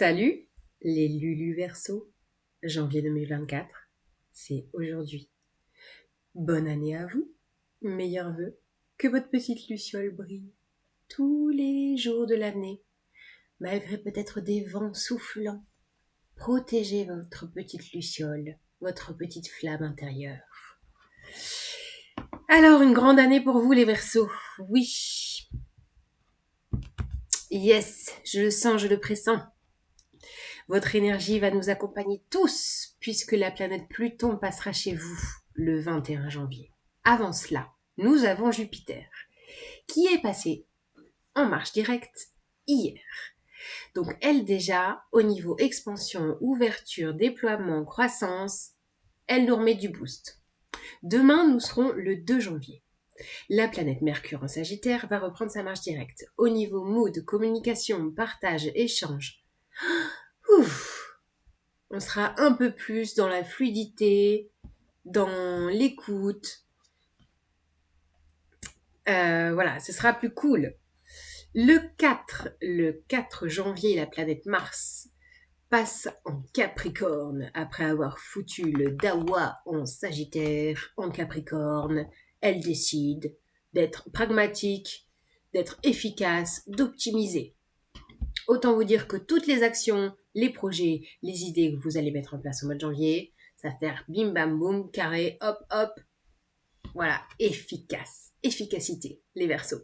Salut les Lulu Verseau, janvier 2024, c'est aujourd'hui. Bonne année à vous, meilleurs vœux, que votre petite luciole brille tous les jours de l'année, malgré peut-être des vents soufflants. Protégez votre petite luciole, votre petite flamme intérieure. Alors, une grande année pour vous les Verseaux, oui. Yes, je le sens, je le pressens. Votre énergie va nous accompagner tous, puisque la planète Pluton passera chez vous le 21 janvier. Avant cela, nous avons Jupiter, qui est passé en marche directe hier. Donc elle déjà, au niveau expansion, ouverture, déploiement, croissance, elle nous remet du boost. Demain, nous serons le 2 janvier. La planète Mercure en Sagittaire va reprendre sa marche directe. Au niveau mood, communication, partage, échange. Ouf. On sera un peu plus dans la fluidité, dans l'écoute. Voilà, ce sera plus cool. Le 4 janvier, la planète Mars passe en Capricorne après avoir foutu le Dawa en Sagittaire, en Capricorne. Elle décide d'être pragmatique, d'être efficace, d'optimiser. Autant vous dire que toutes les actions, les projets, les idées que vous allez mettre en place au mois de janvier, ça va faire bim bam boum, carré, hop hop. Voilà, efficace. Efficacité, les Verseaux.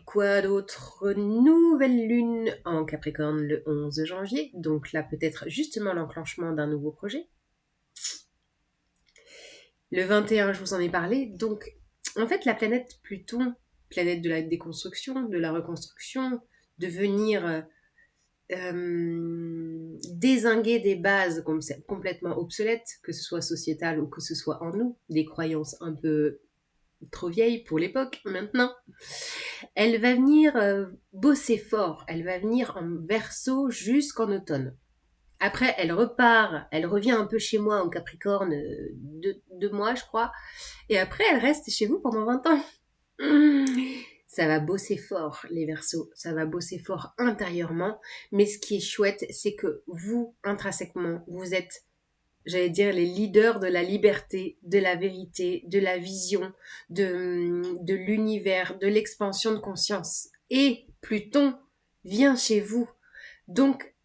Quoi d'autre? Nouvelle lune en Capricorne le 11 janvier. Donc là, peut-être justement l'enclenchement d'un nouveau projet. Le 21, je vous en ai parlé. Donc, en fait, la planète Pluton, planète de la déconstruction, de la reconstruction, de venir dézinguer des bases complètement obsolètes, que ce soit sociétales ou que ce soit en nous, des croyances un peu trop vieilles pour l'époque maintenant. Elle va venir bosser fort, elle va venir en Verseau jusqu'en automne. Après, elle repart, elle revient un peu chez moi en Capricorne, 2 mois je crois, et après elle reste chez vous pendant 20 ans. Ça va bosser fort, les Verseaux. Ça va bosser fort intérieurement. Mais ce qui est chouette, c'est que vous, intrinsèquement, vous êtes, j'allais dire, les leaders de la liberté, de la vérité, de la vision, de l'univers, de l'expansion de conscience. Et Pluton vient chez vous. Donc,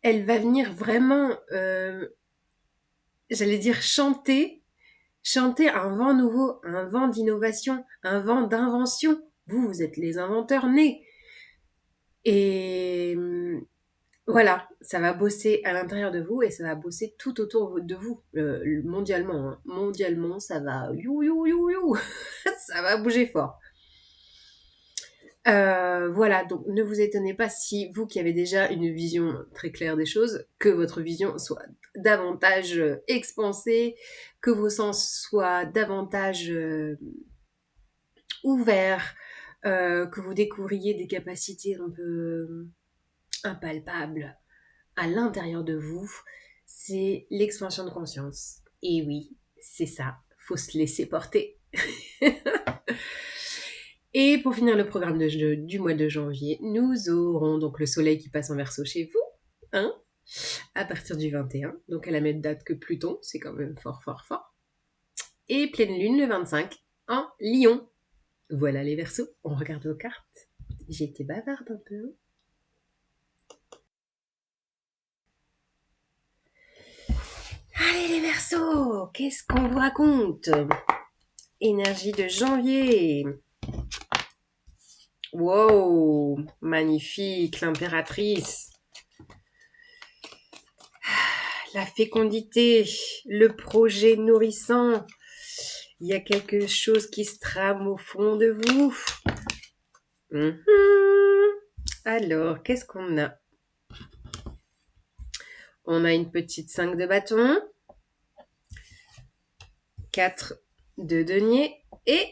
elle va venir vraiment, j'allais dire, chanter un vent nouveau, un vent d'innovation, un vent d'invention. Vous êtes les inventeurs nés. Et voilà, ça va bosser à l'intérieur de vous et ça va bosser tout autour de vous, mondialement. Hein. Mondialement, ça va ça va bouger fort. Voilà, donc ne vous étonnez pas si vous qui avez déjà une vision très claire des choses, que votre vision soit davantage expansée, que vos sens soient davantage ouverts, que vous découvriez des capacités un peu impalpables à l'intérieur de vous. C'est l'expansion de conscience. Et oui, c'est ça, faut se laisser porter. Et pour finir le programme du mois de janvier, nous aurons donc le soleil qui passe en Verseau chez vous, hein, à partir du 21, donc à la même date que Pluton, c'est quand même fort, fort, fort. Et pleine lune le 25 en Lion. Voilà les Verseaux, on regarde vos cartes. J'ai été bavarde un peu. Allez les Verseaux, qu'est-ce qu'on vous raconte? Énergie de janvier. Wow, magnifique, l'impératrice. La fécondité, le projet nourrissant. Il y a quelque chose qui se trame au fond de vous. Alors, qu'est-ce qu'on a? On a une petite 5 de bâton, 4 de denier et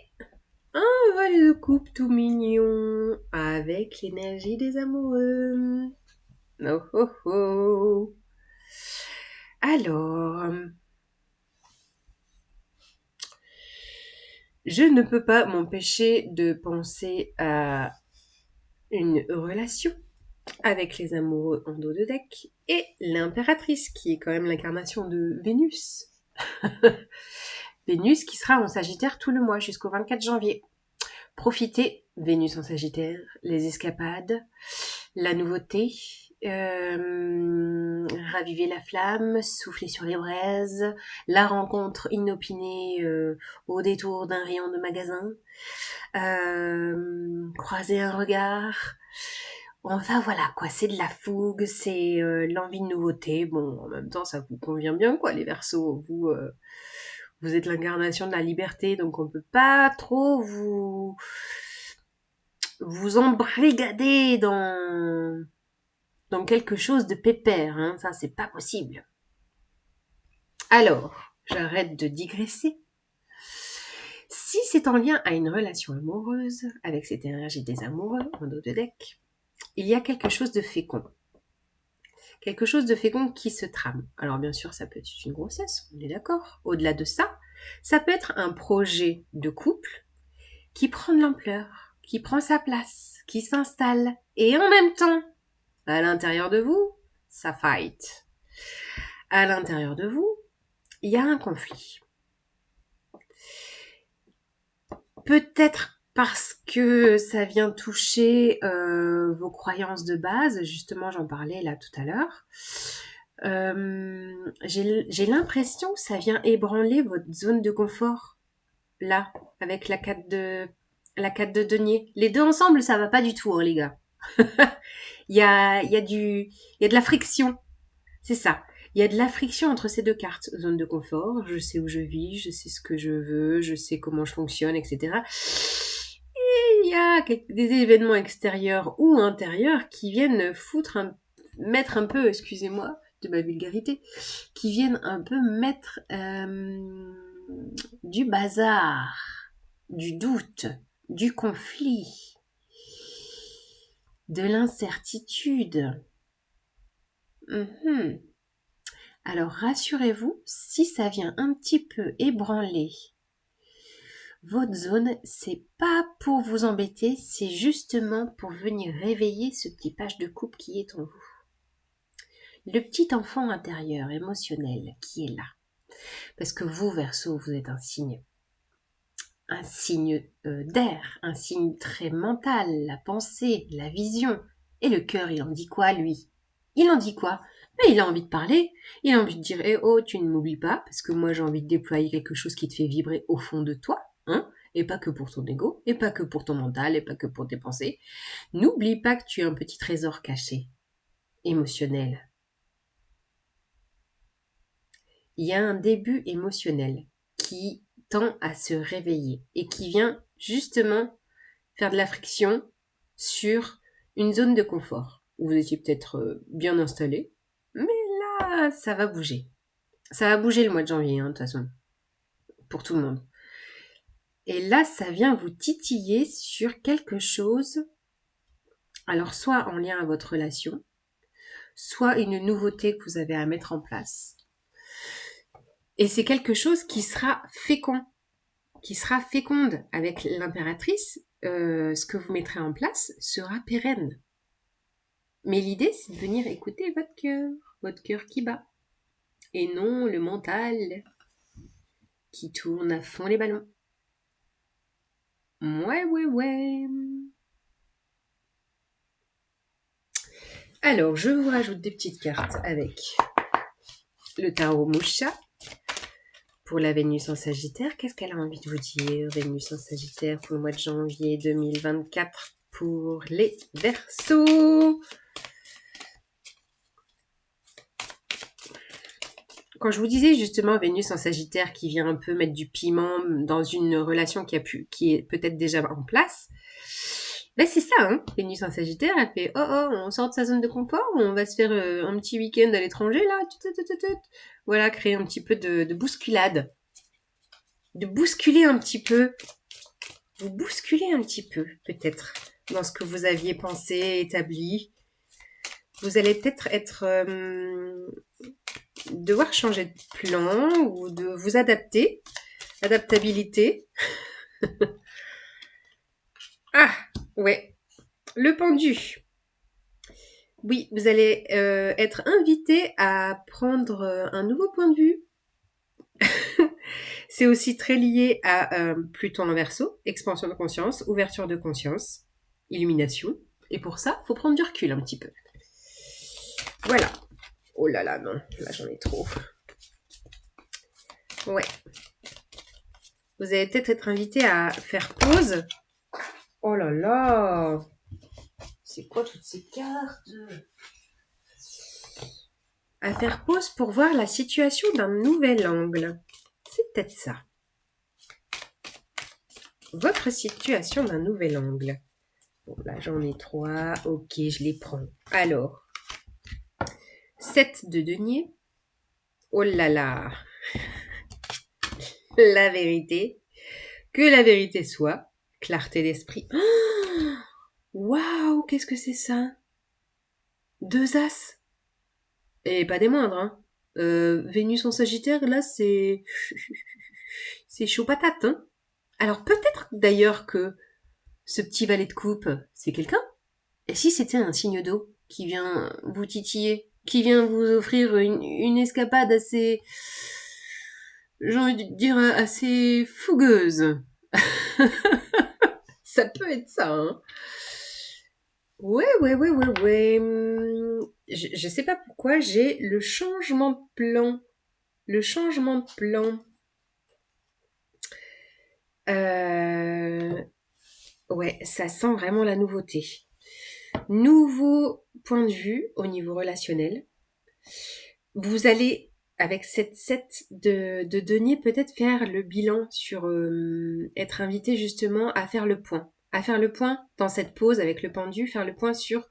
un valet de coupe tout mignon avec l'énergie des amoureux. Oh oh oh. Alors, Je ne peux pas m'empêcher de penser à une relation avec les amoureux en dos de deck et l'impératrice qui est quand même l'incarnation de Vénus. Vénus qui sera en Sagittaire tout le mois jusqu'au 24 janvier. Profitez, Vénus en Sagittaire, les escapades, la nouveauté, raviver la flamme, souffler sur les braises, la rencontre inopinée au détour d'un rayon de magasin, croiser un regard. Enfin voilà quoi, c'est de la fougue, c'est l'envie de nouveauté. Bon, en même temps, ça vous convient bien quoi, les Verseaux. Vous êtes l'incarnation de la liberté, donc on peut pas trop vous embrigader dans quelque chose de pépère, hein. Ça c'est pas possible. Alors, j'arrête de digresser. Si c'est en lien à une relation amoureuse, avec cette énergie des amoureux en dos de deck, il y a quelque chose de fécond. Quelque chose de fécond qui se trame. Alors bien sûr, ça peut être une grossesse, on est d'accord. Au-delà de ça, ça peut être un projet de couple qui prend de l'ampleur, qui prend sa place, qui s'installe. Et en même temps, à l'intérieur de vous, ça fight. À l'intérieur de vous, il y a un conflit. Peut-être parce que ça vient toucher vos croyances de base, justement j'en parlais là tout à l'heure. J'ai l'impression que ça vient ébranler votre zone de confort, là, avec la 4 de denier. Les deux ensemble, ça va pas du tout, hein, les gars. il y a de la friction, c'est ça. Il y a de la friction entre ces deux cartes. Zone de confort, je sais où je vis, je sais ce que je veux, je sais comment je fonctionne, etc. Et il y a des événements extérieurs ou intérieurs qui viennent mettre un peu, excusez-moi de ma vulgarité, qui viennent un peu mettre du bazar, du doute, du conflit, de l'incertitude. Alors rassurez-vous, si ça vient un petit peu ébranler votre zone, c'est pas pour vous embêter, c'est justement pour venir réveiller ce petit page de coupe qui est en vous. Le petit enfant intérieur, émotionnel, qui est là. Parce que vous, Verseau, vous êtes un signe d'air, un signe très mental, la pensée, la vision. Et le cœur, il en dit quoi, lui? Il en dit quoi? Mais il a envie de parler, il a envie de dire eh oh, tu ne m'oublies pas, parce que moi j'ai envie de déployer quelque chose qui te fait vibrer au fond de toi, hein, et pas que pour ton ego, et pas que pour ton mental, et pas que pour tes pensées. N'oublie pas que tu as un petit trésor caché, émotionnel. Il y a un début émotionnel qui tend à se réveiller et qui vient justement faire de la friction sur une zone de confort où vous étiez peut-être bien installé, mais là, ça va bouger. Ça va bouger le mois de janvier, de toute façon, pour tout le monde. Et là, ça vient vous titiller sur quelque chose, alors soit en lien à votre relation, soit une nouveauté que vous avez à mettre en place. Et c'est quelque chose qui sera féconde avec l'impératrice. Ce que vous mettrez en place sera pérenne. Mais l'idée, c'est de venir écouter votre cœur qui bat, et non le mental qui tourne à fond les ballons. Ouais. Alors, je vous rajoute des petites cartes avec le tarot Musha pour la Vénus en Sagittaire. Qu'est-ce qu'elle a envie de vous dire, Vénus en Sagittaire, pour le mois de janvier 2024 pour les Verseaux? Quand je vous disais justement Vénus en Sagittaire qui vient un peu mettre du piment dans une relation qui est peut-être déjà en place, ben c'est ça, hein. Vénus en Sagittaire, elle fait on sort de sa zone de confort, on va se faire un petit week-end à l'étranger là, voilà, créer un petit peu de bousculade, de bousculer un petit peu, vous bousculer un petit peu peut-être dans ce que vous aviez pensé, établi. Vous allez peut-être devoir changer de plan ou de vous adapter. Adaptabilité. Ah, ouais, le pendu. Oui, vous allez être invité à prendre un nouveau point de vue. C'est aussi très lié à Pluton en Verseau, expansion de conscience, ouverture de conscience, illumination. Et pour ça, faut prendre du recul un petit peu. Voilà. Oh là là, non, là j'en ai trop. Ouais. Vous allez peut-être être invité à faire pause. Oh là là. C'est quoi toutes ces cartes? À faire pause pour voir la situation d'un nouvel angle. C'est peut-être ça. Votre situation d'un nouvel angle. Bon, là, j'en ai 3. Ok, je les prends. Alors, 7 de denier. Oh là là. La vérité. Que la vérité soit. Clarté d'esprit. Waouh, qu'est-ce que c'est ça? 2 as. Et pas des moindres, hein. Vénus en Sagittaire, là, c'est... c'est chaud patate, hein. Alors, peut-être d'ailleurs que ce petit valet de coupe, c'est quelqu'un? Et si c'était un signe d'eau qui vient vous titiller, qui vient vous offrir une escapade assez, j'ai envie de dire, assez fougueuse. Ça peut être ça, hein. Ouais. Je sais pas pourquoi j'ai le changement de plan. Le changement de plan. Ouais, ça sent vraiment la nouveauté. Nouveau point de vue au niveau relationnel. Vous allez, avec cette set de deniers, peut-être faire le bilan sur être invité justement à faire le point. À faire le point dans cette pause avec le pendu, faire le point sur,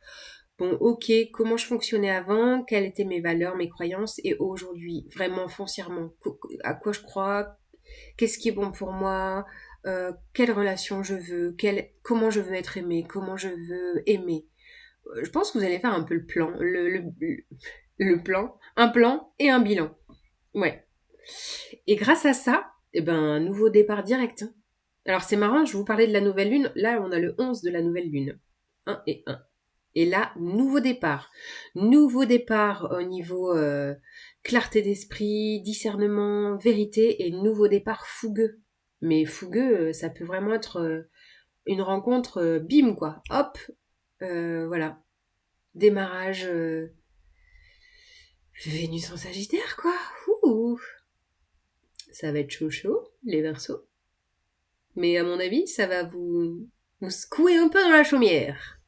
bon, ok, comment je fonctionnais avant, quelles étaient mes valeurs, mes croyances, et aujourd'hui, vraiment foncièrement, à quoi je crois, qu'est-ce qui est bon pour moi, quelle relation je veux, comment je veux être aimée, comment je veux aimer. Je pense que vous allez faire un peu le plan, le plan, un plan et un bilan. Ouais. Et grâce à ça, eh ben, un nouveau départ direct. Alors c'est marrant, je vous parlais de la nouvelle lune. Là, on a le 11 de la nouvelle lune. 1 et 1. Et là, nouveau départ. Nouveau départ au niveau clarté d'esprit, discernement, vérité et nouveau départ fougueux. Mais fougueux, ça peut vraiment être une rencontre bim quoi. Hop, voilà. Démarrage Vénus en Sagittaire quoi. Ouh. Ça va être chaud, les Verseaux. Mais à mon avis, ça va vous secouer un peu dans la chaumière.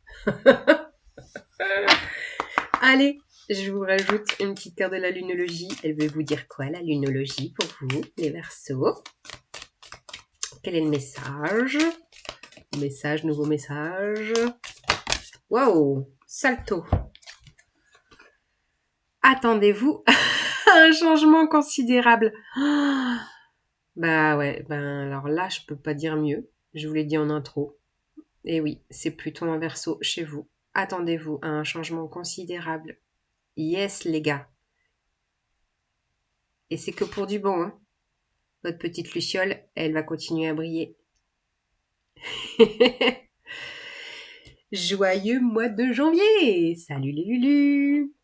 Allez, je vous rajoute une petite carte de la lunologie. Elle veut vous dire quoi, la lunologie, pour vous, les Verseaux? Quel est le message? Message, nouveau message. Waouh, salto. Attendez-vous à un changement considérable. Bah ouais, ben alors là, je peux pas dire mieux. Je vous l'ai dit en intro. Et oui, c'est Pluton en Verseau chez vous. Attendez-vous à un changement considérable. Yes, les gars. Et c'est que pour du bon, hein. Votre petite Luciole, elle va continuer à briller. Joyeux mois de janvier! Salut les Lulus!